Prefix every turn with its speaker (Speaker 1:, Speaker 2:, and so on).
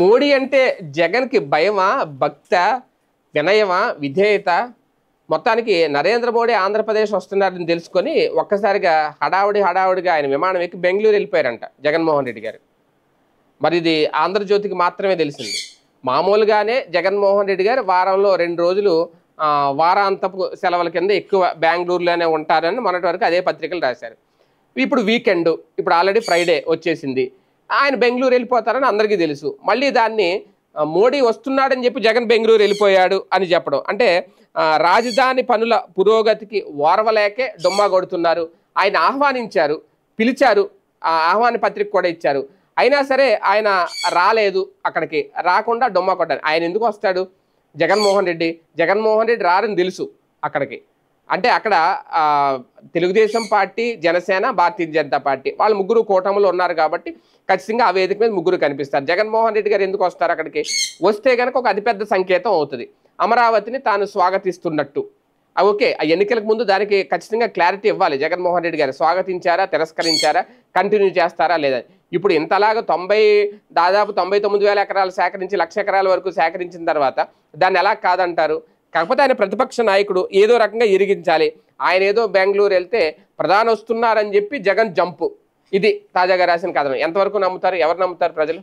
Speaker 1: మోడీ అంటే జగన్కి భయమా, భక్త, వినయమా, విధేయత? మొత్తానికి నరేంద్ర మోడీ ఆంధ్రప్రదేశ్ వస్తున్నారని తెలుసుకొని ఒక్కసారిగా హడావుడిగా ఆయన విమానం ఎక్కి బెంగళూరు వెళ్ళిపోయారంట జగన్మోహన్ రెడ్డి గారు. మరి ఇది ఆంధ్రజ్యోతికి మాత్రమే తెలిసింది. మామూలుగానే జగన్మోహన్ రెడ్డి గారు వారంలో 2 రోజులు వారాంతపు సెలవుల కింద ఎక్కువ బెంగళూరులోనే ఉంటారని మొన్నటి వరకు అదే పత్రికలు రాశారు. ఇప్పుడు వీకెండ్, ఇప్పుడు ఆల్రెడీ ఫ్రైడే వచ్చేసింది, ఆయన బెంగళూరు వెళ్ళిపోతారని అందరికీ తెలుసు. మళ్ళీ దాన్ని మోడీ వస్తున్నాడని చెప్పి జగన్ బెంగళూరు వెళ్ళిపోయాడు అని చెప్పడం అంటే రాజధాని పనుల పురోగతికి ఓర్వలేకే డొమ్మా కొడుతున్నారు. ఆయన ఆహ్వానించారు, పిలిచారు, ఆహ్వాన పత్రిక కూడా ఇచ్చారు. అయినా సరే ఆయన రాలేదు, అక్కడికి రాకుండా డొమ్మా కొట్టారు. ఆయన ఎందుకు వస్తాడు? జగన్మోహన్ రెడ్డి రారని తెలుసు అక్కడికి. అంటే అక్కడ తెలుగుదేశం పార్టీ, జనసేన, భారతీయ జనతా పార్టీ వాళ్ళు ముగ్గురు కూటమిలో ఉన్నారు కాబట్టి ఖచ్చితంగా ఆ వేదిక మీద ముగ్గురు కనిపిస్తారు. జగన్మోహన్ రెడ్డి గారు ఎందుకు వస్తారు అక్కడికి? వస్తే కనుక ఒక అతిపెద్ద సంకేతం అవుతుంది, అమరావతిని తాను స్వాగతిస్తున్నట్టు. ఓకే, ఆ ఎన్నికలకు ముందు దానికి ఖచ్చితంగా క్లారిటీ ఇవ్వాలి. జగన్మోహన్ రెడ్డి గారు స్వాగతించారా, తిరస్కరించారా, కంటిన్యూ చేస్తారా లేదా? ఇప్పుడు ఇంతలాగా దాదాపు 99,000 ఎకరాలు సేకరించి 1,00,000 ఎకరాల వరకు సేకరించిన తర్వాత దాన్ని ఎలా కాదంటారు? కాకపోతే ఆయన ప్రతిపక్ష నాయకుడు, ఏదో రకంగా ఇరిగించాలి. ఆయన ఏదో బెంగళూరు వెళ్తే ప్రధాని వస్తున్నారని చెప్పి జగన్ జంపు. ఇది తాజాగా రాసిన కథనం. ఎంతవరకు నమ్ముతారు, ఎవరు నమ్ముతారు ప్రజలు?